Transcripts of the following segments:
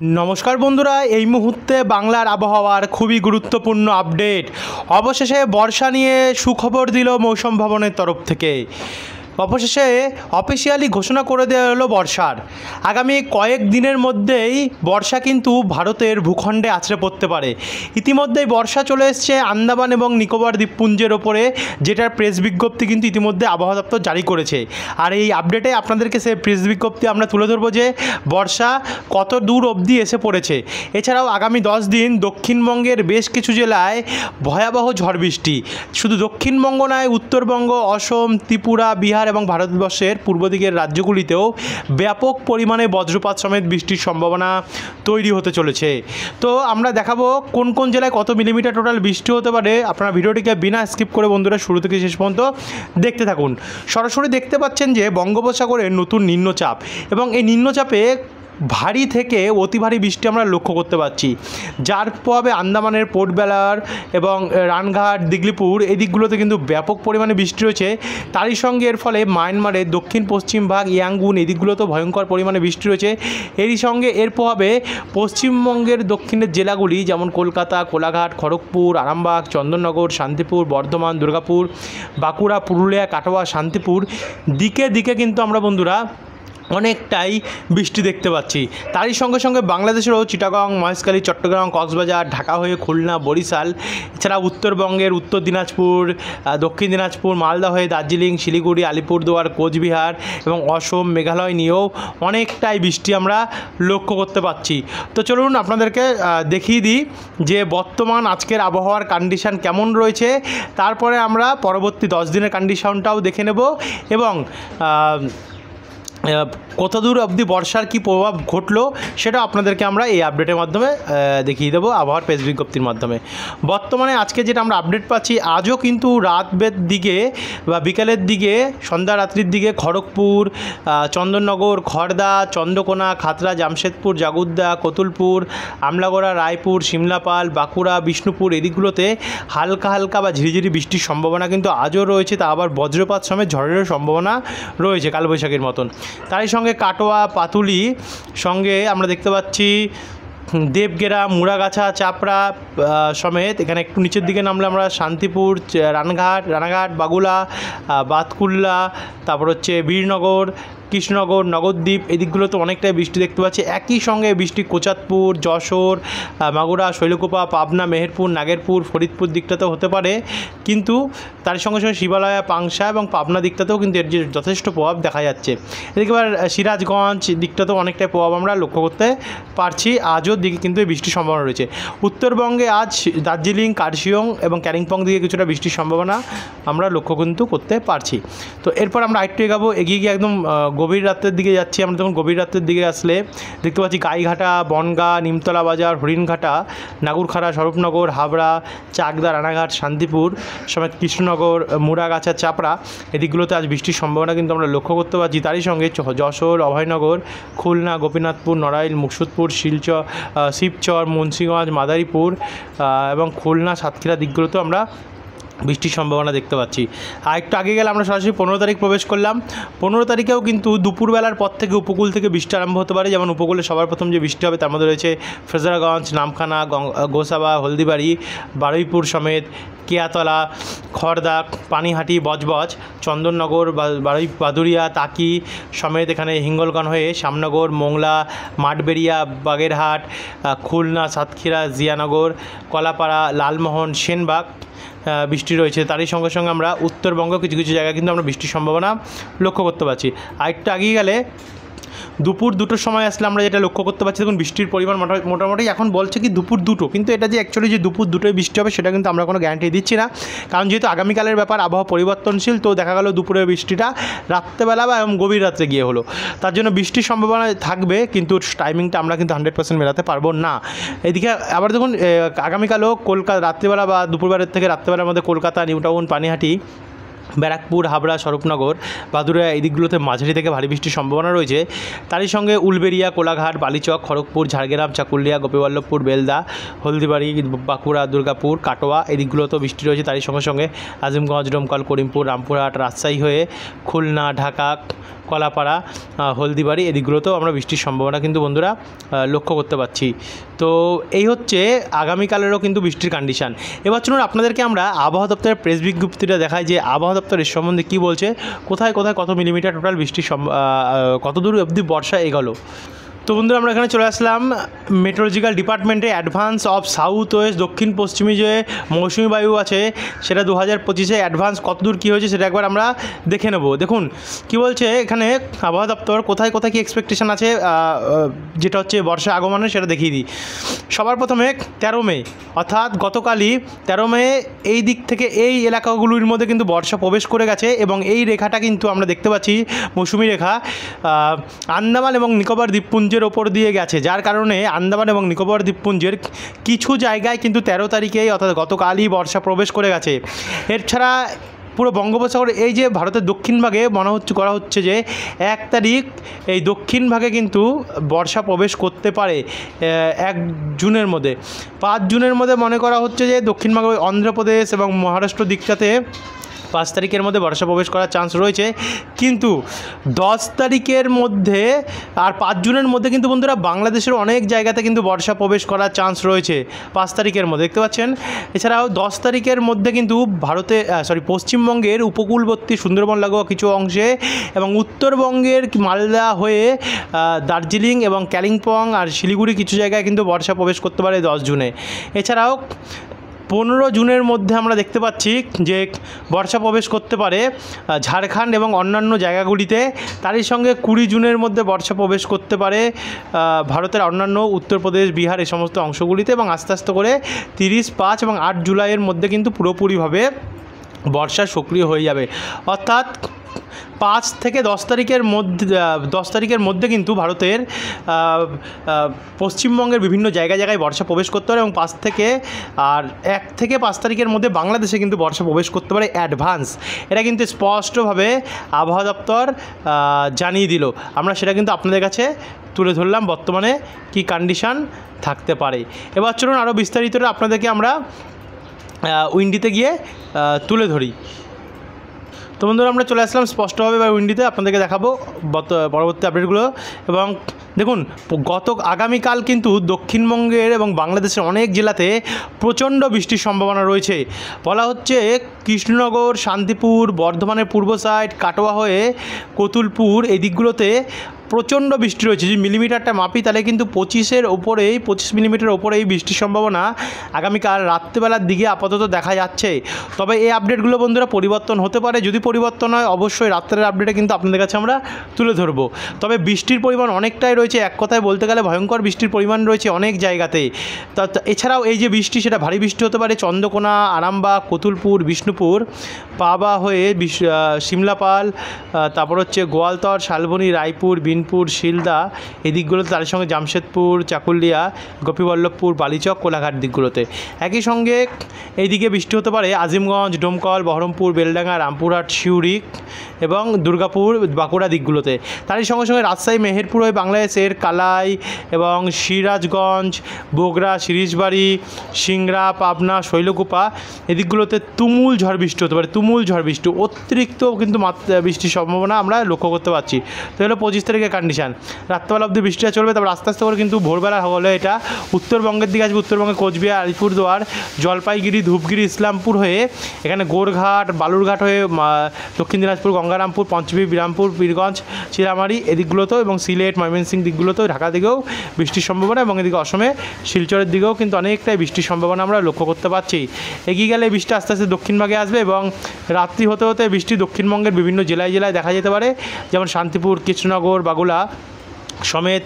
নমস্কার বন্ধুরা, এই মুহূর্তে বাংলার আবহাওয়ার খুবই গুরুত্বপূর্ণ আপডেট। অবশেষে বর্ষা নিয়ে সুখবর দিল মৌসুম ভবনের তরফ থেকে। অবশেষে অফিসিয়ালি ঘোষণা করে দেওয়া হলো বর্ষার। আগামী কয়েক দিনের মধ্যেই বর্ষা কিন্তু ভারতের ভূখণ্ডে আছড়ে পড়তে পারে। ইতিমধ্যেই বর্ষা চলে এসছে আন্দামান এবং নিকোবর দ্বীপপুঞ্জের ওপরে, যেটার প্রেস বিজ্ঞপ্তি কিন্তু ইতিমধ্যে আবহাওয়া দপ্তর জারি করেছে। আর এই আপডেটে আপনাদেরকে সেই প্রেস বিজ্ঞপ্তি আমরা তুলে ধরবো যে বর্ষা কত দূর অবধি এসে পড়েছে। এছাড়াও আগামী 10 দিন দক্ষিণবঙ্গের বেশ কিছু জেলায় ভয়াবহ ঝড় বৃষ্টি। শুধু দক্ষিণবঙ্গ নয়, উত্তরবঙ্গ, অসম, ত্রিপুরা, বিহার এবং ভারতবর্ষের পূর্ব দিকের রাজ্যগুলিতেও ব্যাপক পরিমাণে বজ্রপাত সমেত বৃষ্টির সম্ভাবনা তৈরি হতে চলেছে। তো আমরা দেখাবো কোন কোন জেলায় কত মিলিমিটার টোটাল বৃষ্টি হতে পারে। আপনারা ভিডিওটিকে বিনা স্কিপ করে বন্ধুরা শুরু থেকে শেষ পর্যন্ত দেখতে থাকুন। সরাসরি দেখতে পাচ্ছেন যে বঙ্গোপসাগরের নতুন নিম্নচাপ, এবং এই নিম্নচাপে ভারী থেকে অতি ভারী বৃষ্টি আমরা লক্ষ্য করতে পারছি, যার প্রভাবে আন্দামানের পোর্ট ব্লেয়ার এবং রানঘাট, দিগলিপুর এই দিকগুলোতে কিন্তু ব্যাপক পরিমাণে বৃষ্টি রয়েছে। তারই সঙ্গে এর ফলে মায়ানমারের দক্ষিণ পশ্চিম ভাগ, ইয়াঙ্গুন এই দিকগুলোতেও ভয়ঙ্কর পরিমাণে বৃষ্টি রয়েছে। এরই সঙ্গে এর প্রভাবে পশ্চিমবঙ্গের দক্ষিণের জেলাগুলি যেমন কলকাতা, কোলাঘাট, খড়গপুর, আরামবাগ, চন্দননগর, শান্তিপুর, বর্ধমান, দুর্গাপুর, বাঁকুড়া, পুরুলিয়া, কাটোয়া, শান্তিপুর দিকে দিকে কিন্তু আমরা বন্ধুরা অনেকটাই বৃষ্টি দেখতে পাচ্ছি। তারই সঙ্গে সঙ্গে বাংলাদেশেরও চিটাগং, মহেশখালী, চট্টগ্রাম, কক্সবাজার, ঢাকা হয়ে খুলনা, বরিশাল, এছাড়া উত্তরবঙ্গের উত্তর দিনাজপুর, দক্ষিণ দিনাজপুর, মালদা হয়ে দার্জিলিং, শিলিগুড়ি, আলিপুরদুয়ার, কোচবিহার এবং অসম, মেঘালয় নিয়েও অনেকটাই বৃষ্টি আমরা লক্ষ্য করতে পারছি। তো চলুন আপনাদেরকে দেখিয়ে দিই যে বর্তমান আজকের আবহাওয়ার কন্ডিশান কেমন রয়েছে। তারপরে আমরা পরবর্তী 10 দিনের কন্ডিশনটাও দেখে নেব, এবং কত দূর অবধি বর্ষার কী প্রভাব ঘটলো সেটা আপনাদেরকে আমরা এই আপডেটের মাধ্যমে দেখিয়ে দেবো, আবহাওয়ার প্রেস বিজ্ঞপ্তির মাধ্যমে। বর্তমানে আজকে যেটা আমরা আপডেট পাচ্ছি, আজও কিন্তু রাতের দিকে বা বিকেলের দিকে, সন্ধ্যা রাত্রির দিকে খড়গপুর, চন্দননগর, খড়দা, চন্দ্রকোনা, খাতড়া, জামশেদপুর, জাগুদ্দা, কতুলপুর, আমলাগড়া, রায়পুর, সিমলাপাল, বাঁকুড়া, বিষ্ণুপুর এদিকগুলোতে হালকা হালকা বা ঝিরিঝিরি বৃষ্টির সম্ভাবনা কিন্তু আজও রয়েছে। তা আবার বজ্রপাত সমেত ঝড়েরও সম্ভাবনা রয়েছে কালবৈশাখীর মতন। তারই সঙ্গে কাটোয়া, পাতুলি সঙ্গে আমরা দেখতে পাচ্ছি দেবগেরা, মুড়াগাছা, চাপড়া সমেত। এখানে একটু নিচের দিকে নামলে আমরা শান্তিপুর, রানাঘাট, বাগুলা, বাতকুল্লা, তারপর হচ্ছে বীরনগর, কৃষ্ণনগর, নগরদ্বীপ এই দিকগুলোতে অনেকটাই বৃষ্টি দেখতে পাচ্ছি। একই সঙ্গে বৃষ্টি কোচাতপুর, যশোর, মাগুরা, শৈলকুপা, পাবনা, মেহেরপুর, নাগেরপুর, ফরিদপুর দিকটাতেও হতে পারে, কিন্তু তার সঙ্গে সঙ্গে শিবালয়া, পাংশা এবং পাবনা দিকটাতেও কিন্তু এর যে যথেষ্ট প্রভাব দেখা যাচ্ছে। এদিকে এবার সিরাজগঞ্জ দিকটাতেও অনেকটাই প্রভাব আমরা লক্ষ্য করতে পারছি। আজও দিকে কিন্তু এই বৃষ্টির সম্ভাবনা রয়েছে। উত্তরবঙ্গে আজ দার্জিলিং, কার্শিয়ং এবং ক্যারিংপং দিকে কিছুটা বৃষ্টির সম্ভাবনা আমরা লক্ষ্য কিন্তু করতে পারছি। তো এরপর আমরা আরেকটু এগিয়ে গিয়ে একদম গভীর রাত্রের দিকে যাচ্ছি। আমরা যখন গভীর রাত্রের দিকে আসলে দেখতে পাচ্ছি গাইঘাটা, বনগাঁ, নিমতলা বাজার, হরিণঘাটা, নাগুরখাড়া, স্বরূপনগর, হাবড়া, চাকদা, রানাঘাট, শান্তিপুর সমেত কৃষ্ণনগর, মুড়াগাছা, চাপড়া এদিকগুলোতে আজ বৃষ্টির সম্ভাবনা কিন্তু আমরা লক্ষ্য করতে পারছি। তারই সঙ্গে যশোর, অভয়নগর, খুলনা, গোপীনাথপুর, নড়াইল, মুকসুদপুর, শিবচর, মুন্সিগঞ্জ, মাদারীপুর এবং খুলনা, সাতক্ষীরা দিকগুলোতেও আমরা বৃষ্টির সম্ভাবনা দেখতে পাচ্ছি। আর একটু আগে গেলে আমরা সরাসরি 15 তারিখ প্রবেশ করলাম। 15 তারিখেও কিন্তু দুপুরবেলার পর থেকে উপকূল থেকে বৃষ্টি আরম্ভ হতে পারে। যেমন উপকূলে সবার প্রথম যে বৃষ্টি হবে তার মধ্যে রয়েছে ফ্রেজারগঞ্জ, নামখানা, গোসাবা, হলদিবাড়ি, বারুইপুর সমেত কেয়াতলা, খড়দা, পানিহাটি, বজবজ, চন্দননগর, বাদুরিয়া, তাকি সমেত এখানে হিঙ্গলগঞ্জ হয়ে শ্যামনগর, মোংলা, মাঠবেড়িয়া, বাগেরহাট, খুলনা, সাতক্ষীরা, জিয়ানগর, কলাপাড়া, লালমোহন, সেনবাগ বৃষ্টি রয়েছে। তারই সঙ্গে সঙ্গে আমরা উত্তরবঙ্গ কিছু কিছু জায়গায় কিন্তু আমরা বৃষ্টির সম্ভাবনা লক্ষ্য করতে পারছি। আরেকটু আগিয়ে গেলে দুপুর 2টোর সময় আসলে আমরা যেটা লক্ষ্য করতে পারছি, দেখুন বৃষ্টির পরিমাণ মোটামুটি এখন বলছে কি দুপুর 2টো, কিন্তু এটা যে অ্যাকচুয়ালি যে দুপুর 2টোয় বৃষ্টি হবে সেটা কিন্তু আমরা কোনো গ্যারান্টি দিচ্ছি না, কারণ যেহেতু আগামীকালের ব্যাপার আবহাওয়া পরিবর্তনশীল। তো দেখা গেল দুপুরের বৃষ্টিটা রাত্রেবেলা বা এবং গভীর রাত্রে গিয়ে হলো, তার জন্য বৃষ্টির সম্ভাবনা থাকবে, কিন্তু টাইমিংটা আমরা কিন্তু 100% মেলাতে পারবো না। এদিকে আবার দেখুন আগামীকালও কলকাতা রাত্রিবেলা বা দুপুরবেলার থেকে রাত্রেবেলার মধ্যে কলকাতা, নিউটাউন, পানিহাটি, ব্যারাকপুর, হাবড়া, স্বরূপনগর, বাদুড়িয়া এই দিকগুলোতে মাঝারি থেকে ভারী বৃষ্টির সম্ভাবনা রয়েছে। তারই সঙ্গে উলবেড়িয়া, কোলাঘাট, বালিচক, খড়গপুর, ঝাড়গ্রাম, চাকুলিয়া, গোপীবল্লভপুর, বেলদা, হলদিবাড়ি, বাঁকুড়া, দুর্গাপুর, কাটোয়া এই দিকগুলোতেও বৃষ্টি রয়েছে। তারই সঙ্গে সঙ্গে আজিমগঞ্জ, ডোমকল, করিমপুর, রামপুরহাট, রাজশাহী হয়ে খুলনা, ঢাকা, কলাপাড়া, হলদিবাড়ি এদিকগুলোতেও আমরা বৃষ্টির সম্ভাবনা কিন্তু বন্ধুরা লক্ষ্য করতে পারছি। তো এই হচ্ছে আগামীকালেরও কিন্তু বৃষ্টির কন্ডিশান। এবার চলুন আপনাদেরকে আমরা আবহাওয়া দপ্তরের প্রেস বিজ্ঞপ্তিটা দেখাই যে আবহাওয়া দপ্তর এর সম্বন্ধে কী বলছে, কোথায় কোথায় কত মিলিমিটার টোটাল বৃষ্টির কত দূর অবধি বর্ষা এগোলো। তো বন্ধুরা আমরা এখানে চলে আসলাম মেট্রোলজিক্যাল ডিপার্টমেন্টে অ্যাডভান্স অফ সাউথ ওয়েস্ট, দক্ষিণ পশ্চিমী যে মৌসুমি বায়ু আছে সেটা 2025-এ অ্যাডভান্স কতদূর কী হয়েছে সেটা একবার আমরা দেখে নেব। দেখুন কি বলছে এখানে আবহাওয়া দপ্তর, কোথায় কোথায় কী এক্সপেকটেশন আছে যেটা হচ্ছে বর্ষা আগমনের সেটা দেখিয়ে দিই। সবার প্রথমে 13 মে অর্থাৎ গতকালই 13 মে এই দিক থেকে এই এলাকাগুলির মধ্যে কিন্তু বর্ষা প্রবেশ করে গেছে এবং এই রেখাটা কিন্তু আমরা দেখতে পাচ্ছি মৌসুমি রেখা আন্দামান এবং নিকোবর দ্বীপপুঞ্জের ওপর দিয়ে গেছে, যার কারণে আন্দামান এবং নিকোবর দ্বীপপুঞ্জের কিছু জায়গায় কিন্তু 13 তারিখেই অর্থাৎ গতকালই বর্ষা প্রবেশ করে গেছে। এছাড়া পুরো বঙ্গোপসাগর এই যে ভারতের দক্ষিণ ভাগে করা হচ্ছে যে 1 তারিখ এই দক্ষিণ ভাগে কিন্তু বর্ষা প্রবেশ করতে পারে 1 জুনের মধ্যে। 5 জুনের মধ্যে মনে করা হচ্ছে যে দক্ষিণ ভাগে অন্ধ্রপ্রদেশ এবং মহারাষ্ট্র দিকটাতে 5 তারিখের মধ্যে বর্ষা প্রবেশ করার চান্স রয়েছে, কিন্তু 10 তারিখের মধ্যে আর 5 জুনের মধ্যে কিন্তু বন্ধুরা বাংলাদেশের অনেক জায়গাতে কিন্তু বর্ষা প্রবেশ করার চান্স রয়েছে 5 তারিখের মধ্যে, দেখতে পাচ্ছেন। এছাড়াও 10 তারিখের মধ্যে কিন্তু পশ্চিমবঙ্গের উপকূলবর্তী সুন্দরবন লাগোয়া কিছু অংশে এবং উত্তরবঙ্গের মালদা হয়ে দার্জিলিং এবং কালিম্পং আর শিলিগুড়ি কিছু জায়গায় কিন্তু বর্ষা প্রবেশ করতে পারে 10 জুনে। এছাড়াও 15 জুনের মধ্যে আমরা দেখতে পাচ্ছি যে বর্ষা প্রবেশ করতে পারে ঝাড়খণ্ড এবং অন্যান্য জায়গাগুলিতে। তারই সঙ্গে 20 জুনের মধ্যে বর্ষা প্রবেশ করতে পারে ভারতের অন্যান্য উত্তরপ্রদেশ, বিহার এই সমস্ত অংশগুলিতে এবং আস্তে আস্তে করে 30, 5 এবং 8 জুলাইয়ের মধ্যে কিন্তু পুরোপুরিভাবে বর্ষা সক্রিয় হয়ে যাবে। অর্থাৎ 5 থেকে 10 তারিখের মধ্যে কিন্তু ভারতের পশ্চিমবঙ্গের বিভিন্ন জায়গায় বর্ষা প্রবেশ করতে পারে এবং 1 থেকে 5 তারিখের মধ্যে বাংলাদেশে কিন্তু বর্ষা প্রবেশ করতে পারে অ্যাডভান্স। এটা কিন্তু স্পষ্টভাবে আবহাওয়া দপ্তর জানিয়ে দিল। আমরা সেটা কিন্তু আপনাদের কাছে তুলে ধরলাম বর্তমানে কি কন্ডিশান থাকতে পারে। এবার চলুন আরও বিস্তারিত আপনাদেরকে আমরা উইন্ডিতে গিয়ে তুলে ধরি। তো বন্ধুরা আমরা চলে আসলাম স্পষ্টভাবে এবার উইন্ডিতে, আপনাদেরকে দেখাবো পরবর্তী আপডেটগুলো। এবং দেখুন আগামীকাল কিন্তু দক্ষিণবঙ্গের এবং বাংলাদেশের অনেক জেলাতে প্রচণ্ড বৃষ্টির সম্ভাবনা রয়েছে। বলা হচ্ছে কৃষ্ণনগর, শান্তিপুর, বর্ধমানের পূর্ব সাইড, কাটোয়া হয়ে কতুলপুর এই দিকগুলোতে প্রচণ্ড বৃষ্টি রয়েছে। যদি মিলিমিটারটা মাপি তাহলে কিন্তু 25 মিলিমিটার ওপরেই বৃষ্টির সম্ভাবনা আগামীকাল রাত্রেবেলার দিকে আপাতত দেখা যাচ্ছে। তবে এই আপডেটগুলো বন্ধুরা পরিবর্তন হতে পারে, যদি পরিবর্তন হয় অবশ্যই রাত্রের আপডেটে কিন্তু আপনাদের কাছে আমরা তুলে ধরবো। তবে বৃষ্টির পরিমাণ অনেকটাই রয়েছে, এক কথায় বলতে গেলে ভয়ঙ্কর বৃষ্টির পরিমাণ রয়েছে অনেক জায়গাতে। এছাড়াও এই যে বৃষ্টি সেটা ভারী বৃষ্টি হতে পারে চন্দ্রকোনা, আরামবাগ, কতুলপুর, বিষ্ণুপুর, পাবা হয়ে সিমলাপাল, তারপর হচ্ছে গোয়ালতর, শালবনী, রায়পুর, বিনপুর, শিলদা এই দিকগুলোতে, তার সঙ্গে জামশেদপুর, চাকুলিয়া, গোপীবল্লভপুর, বালিচক, কোলাঘাট দিকগুলোতে। একই সঙ্গে এইদিকে বৃষ্টি হতে পারে আজিমগঞ্জ, ডোমকল, বহরমপুর, বেলডাঙ্গা, রামপুরহাট, সিউড়ি এবং দুর্গাপুর, বাঁকুড়া দিকগুলোতে। তারই সঙ্গে সঙ্গে রাজশাহী, মেহেরপুর হয়ে বাংলাদেশের কালাই এবং সিরাজগঞ্জ, বগুড়া, শিরিশবাড়ি, সিংড়া, পাবনা, শৈলকুপা এদিকগুলোতে তুমুল ঝড় বৃষ্টি হতে পারে, অতিরিক্ত কিন্তু বৃষ্টির সম্ভাবনা আমরা লক্ষ্য করতে পারছি। তো হলো 25 তারিখের কন্ডিশান। রাত্রেবেলা অবধি বৃষ্টিটা চলবে, তারপর আস্তে আস্তে করে কিন্তু ভোরবেলা হলে এটা উত্তরবঙ্গের দিকে আসবে। উত্তরবঙ্গে কোচবিহার, আলিপুরদুয়ার, জলপাইগুড়ি, ধূপগুড়ি, ইসলামপুর হয়ে এখানে গোরঘাট, বালুরঘাট হয়ে দক্ষিণ দিনাজপুর, গঙ্গারামপুর, পঞ্চমী, বিরামপুর, পীরগঞ্জ, চিরামারি এদিকগুলোতেও এবং সিলেট, ময়মনসিংহ দিকগুলোতেও, ঢাকা দিকেও বৃষ্টির সম্ভাবনা এবং এদিকে অসমে শিলচরের দিকেও কিন্তু অনেকটাই বৃষ্টির সম্ভাবনা আমরা লক্ষ্য করতে পারছি। এগিয়ে গেলে বৃষ্টি আস্তে আস্তে দক্ষিণ ভাগে আসবে এবং রাত্রি হতে হতে বৃষ্টি দক্ষিণবঙ্গের বিভিন্ন জেলায় দেখা যেতে পারে, যেমন শান্তিপুর, কৃষ্ণনগর, বাগুলা সমেত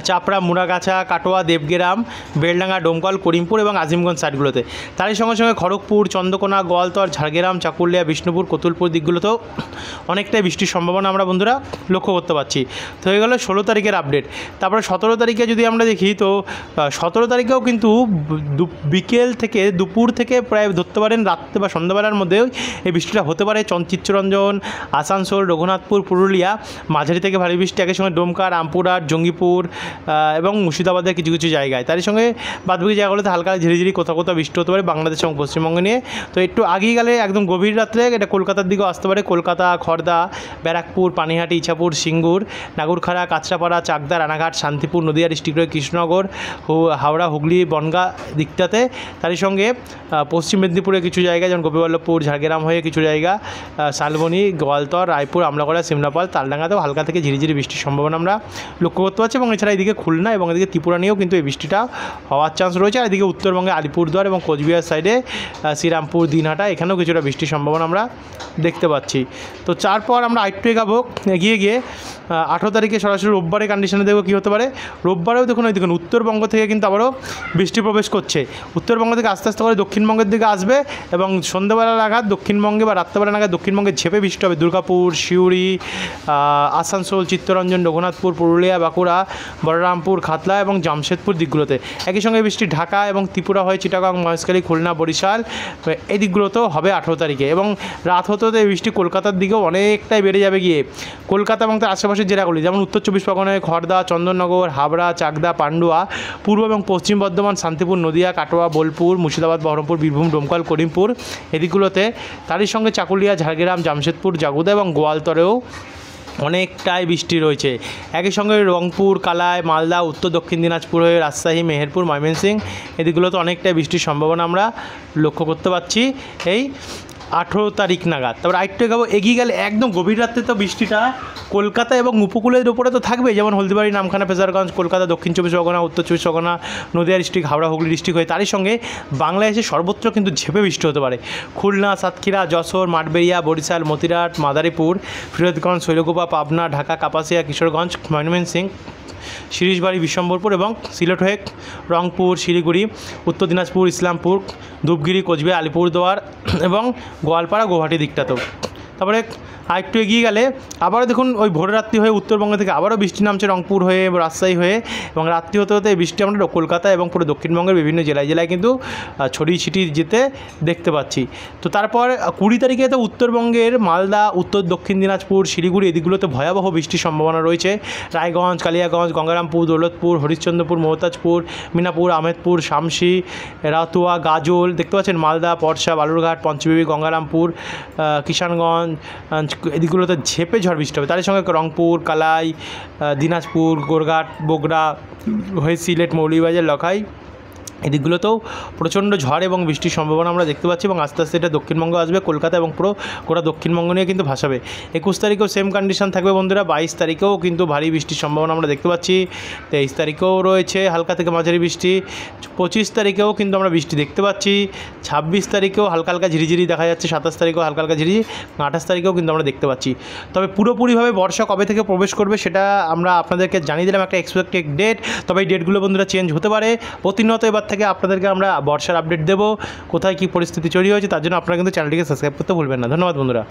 চাপড়া, মুড়াগাছা, কাটোয়া, দেবগ্রাম, বেলডাঙ্গা, ডোমকল, করিমপুর এবং আজিমগঞ্জ সাইডগুলোতে। তারই সঙ্গে সঙ্গে খড়গপুর, চন্দ্রকোনা, গোয়ালতর, ঝাড়গ্রাম, চাকুলিয়া, বিষ্ণুপুর, কতুলপুর দিকগুলোতেও অনেকটাই বৃষ্টির সম্ভাবনা আমরা বন্ধুরা লক্ষ্য করতে পারছি। তো হয়ে গেল 16 তারিখের আপডেট। তারপরে 17 তারিখে যদি আমরা দেখি তো 17 তারিখেও কিন্তু বিকেল থেকে দুপুর থেকে প্রায় ধরতে পারেন রাত্রে বা সন্ধ্যাবেলার মধ্যেও এই বৃষ্টিটা হতে পারে। চিত্তরঞ্জন, আসানসোল, রঘুনাথপুর, পুরুলিয়া মাঝারি থেকে ভারী বৃষ্টি, একই সঙ্গে ডোমকা, রামপুরহাট, বসিরহাট, জঙ্গিপুর এবং মুর্শিদাবাদের কিছু কিছু জায়গায়। তারই সঙ্গে বাদবাকি জায়গাগুলোতে হালকা ঝিরিঝিরি কোথাও কোথাও বৃষ্টি হতে পারে বাংলাদেশ এবং পশ্চিমবঙ্গ নিয়ে। তো একটু আগিয়ে গেলে একদম গভীর রাত্রে এটা কলকাতার দিকেও আসতে পারে। কলকাতা, খড়দা, ব্যারাকপুর, পানিহাটি, ইছাপুর, সিঙ্গুর, নাগরখাড়া, কাঁচরাপাড়া, চাকদা, রানাঘাট, শান্তিপুর, নদিয়া ডিস্ট্রিক্ট হয়ে কৃষ্ণনগর, হাওড়া, হুগলি, বনগাঁ দিকটাতে। তারই সঙ্গে পশ্চিম মেদিনীপুরে কিছু জায়গা যেমন গোপীবল্লভপুর, ঝাড়গ্রাম হয়ে কিছু জায়গা, শালবনী, গোয়ালতর, রায়পুর, আমলাগড়া, সিমলাপাল, তালডাঙ্গাতেও হালকা থেকে ঝিরিঝিরি বৃষ্টির সম্ভাবনা আমরা লক্ষ্য করতে পারছি। এবং এছাড়া এদিকে খুলনা এবং এদিকে ত্রিপুরা নিয়েও কিন্তু এই বৃষ্টিটা হওয়ার চান্স রয়েছে। আর এদিকে উত্তরবঙ্গে আলিপুরদুয়ার এবং কোচবিহার সাইডে শ্রীরামপুর, দিনহাটা এখানেও কিছুটা বৃষ্টির সম্ভাবনা আমরা দেখতে পাচ্ছি। তো তারপর আমরা আরেকটু এগিয়ে গিয়ে 18 তারিখে সরাসরি রোববারের কন্ডিশনে দেখব কী হতে পারে। রোববারেও দেখুন উত্তরবঙ্গ থেকে কিন্তু আবারও বৃষ্টি প্রবেশ করছে। উত্তরবঙ্গ থেকে আস্তে আস্তে করে দক্ষিণবঙ্গের দিকে আসবে এবং সন্ধ্যাবেলা নাগাদ দক্ষিণবঙ্গে বা রাত্রেবেলা নাগাদ দক্ষিণবঙ্গে ঝেপে বৃষ্টি হবে। দুর্গাপুর, সিউড়ি, আসানসোল, চিত্তরঞ্জন, রঘুনাথপুর, পুরুলিয়া, বাঁকুড়া, বলরামপুর, খাতলা এবং জামশেদপুর দিকগুলোতে। একই সঙ্গে বৃষ্টি ঢাকা এবং ত্রিপুরা হয়ে চিটাগাং, মহেশখালী, খুলনা, বরিশাল এই দিকগুলোতেও হবে 18 তারিখে। এবং রাত হতে হতে বৃষ্টি কলকাতার দিকেও অনেকটাই বেড়ে যাবে গিয়ে। কলকাতা এবং তার আশেপাশের জেলাগুলি যেমন উত্তর 24 পরগনায় খড়দা, চন্দননগর, হাবড়া, চাকদা, পান্ডুয়া, পূর্ব এবং পশ্চিম বর্ধমান, শান্তিপুর, নদিয়া, কাটোয়া, বোলপুর, মুর্শিদাবাদ, বহরমপুর, বীরভূম, ডোমকল, করিমপুর এদিকগুলোতে। তারই সঙ্গে চাকুলিয়া, ঝাড়গ্রাম, জামশেদপুর, জাগুদা এবং গোয়ালতরেও অনেকটাই বৃষ্টি রয়েছে। একই সঙ্গে রংপুর, কালাই, মালদা, উত্তর দক্ষিণ দিনাজপুর হয়ে রাজশাহী, মেহেরপুর, ময়মনসিংহ এদিকগুলোতে অনেকটাই বৃষ্টির সম্ভাবনা আমরা লক্ষ্য করতে পারছি এই 18 তারিখ নাগাদ। তারপর আরেকটু এগিয়ে গেলে একদম গভীর রাত্রে তো বৃষ্টিটা কলকাতা এবং উপকূলের উপরে তো থাকবে, যেমন হলদিবাড়ি, নামখানা, ফেজারগঞ্জ, কলকাতা, দক্ষিণ 24 পরগনা, উত্তর 24 পরগনা, নদিয়া ডিস্ট্রিক্ট, হাওড়া, হুগলি ডিস্ট্রিক্ট হয়ে। তারই সঙ্গে বাংলাদেশে সর্বত্র কিন্তু ঝেপে বৃষ্টি হতে পারে। খুলনা, সাতক্ষীরা, যশোর, মাঠবেড়িয়া, বরিশাল, মতিরাট, মাদারীপুর, ফিরোজগঞ্জ, শৈলকুপা, পাবনা, ঢাকা, কাপাসিয়া, কিশোরগঞ্জ, ময়মনসিংহ, শিরিশবাড়ি, বিশ্বম্বরপুর এবং সিলেট হয়ে রংপুর, শিলিগুড়ি, উত্তর দিনাজপুর, ইসলামপুর, ধূপগুড়ি, কোচবিহার, আলিপুরদুয়ার এবং গোয়ালপাড়া, গুয়াহাটি দিকটাতেও। তারপরে আরেকটু এগিয়ে গেলে আবারও দেখুন ওই ভোর রাত্রি হয়ে উত্তরবঙ্গ থেকে আবারও বৃষ্টি নামছে রংপুর হয়ে, রাজশাহী হয়ে, এবং রাত্রি হতে হতে এই বৃষ্টি আমরা কলকাতা এবং পুরো দক্ষিণবঙ্গের বিভিন্ন জেলায় কিন্তু ছড়িয়ে ছিটিয়ে যেতে দেখতে পাচ্ছি। তো তারপর 20 তারিখে তো উত্তরবঙ্গের মালদা, উত্তর দক্ষিণ দিনাজপুর, শিলিগুড়ি এদিকগুলোতে ভয়াবহ বৃষ্টির সম্ভাবনা রয়েছে। রায়গঞ্জ, কালিয়াগঞ্জ, গঙ্গারামপুর, দৌলতপুর, হরিশ্চন্দ্রপুর, মহতাজপুর, মিনাপুর, আহমেদপুর, শামসি, রাতুয়া, গাজল দেখতে পাচ্ছেন, মালদা, পরশা, বালুরঘাট, পঞ্চবিবি, গঙ্গারামপুর, কিষানগঞ্জ এদিকগুলোতে ঝেপে ঝড় বৃষ্টি হবে। তার সঙ্গে রংপুর, কালাই, দিনাজপুর, গোরঘাট, বগুড়া হয়ে সিলেট, মৌলভীবাজার, লখাই এদিকগুলোতেও প্রচণ্ড ঝড় এবং বৃষ্টির সম্ভাবনা আমরা দেখতে পাচ্ছি। এবং আস্তে আস্তে এটা দক্ষিণবঙ্গ আসবে, কলকাতা এবং পুরো গোটা দক্ষিণবঙ্গ নিয়ে কিন্তু ভাসাবে। 21 তারিখেও সেম কন্ডিশন থাকবে বন্ধুরা। 22 তারিখেও কিন্তু ভারী বৃষ্টির সম্ভাবনা আমরা দেখতে পাচ্ছি। 23 তারিখেও রয়েছে হালকা থেকে মাঝারি বৃষ্টি। 25 তারিখেও কিন্তু আমরা বৃষ্টি দেখতে পাচ্ছি। 26 তারিখেও হালকা হালকা ঝিরিঝিরি দেখা যাচ্ছে। 27 তারিখেও হালকা হালকা ঝিরিঝিরি। 28 তারিখেও কিন্তু আমরা দেখতে পাচ্ছি। তবে পুরোপুরিভাবে বর্ষা কবে থেকে প্রবেশ করবে সেটা আমরা আপনাদেরকে জানিয়ে দিলাম একটা এক্সপেক্টেড ডেট। তবে এই ডেটগুলো বন্ধুরা চেঞ্জ হতে পারে প্রতিনিয়ত। এবার থেকে আপনাদেরকে আমরা বর্ষার আপডেট দেবো, কোথায় কী পরিস্থিতি তৈরি হয়েছে তার জন্য আপনারা কিন্তু চ্যানেলটিকে সাবস্ক্রাইব করতে ভুলবেন না। ধন্যবাদ বন্ধুরা।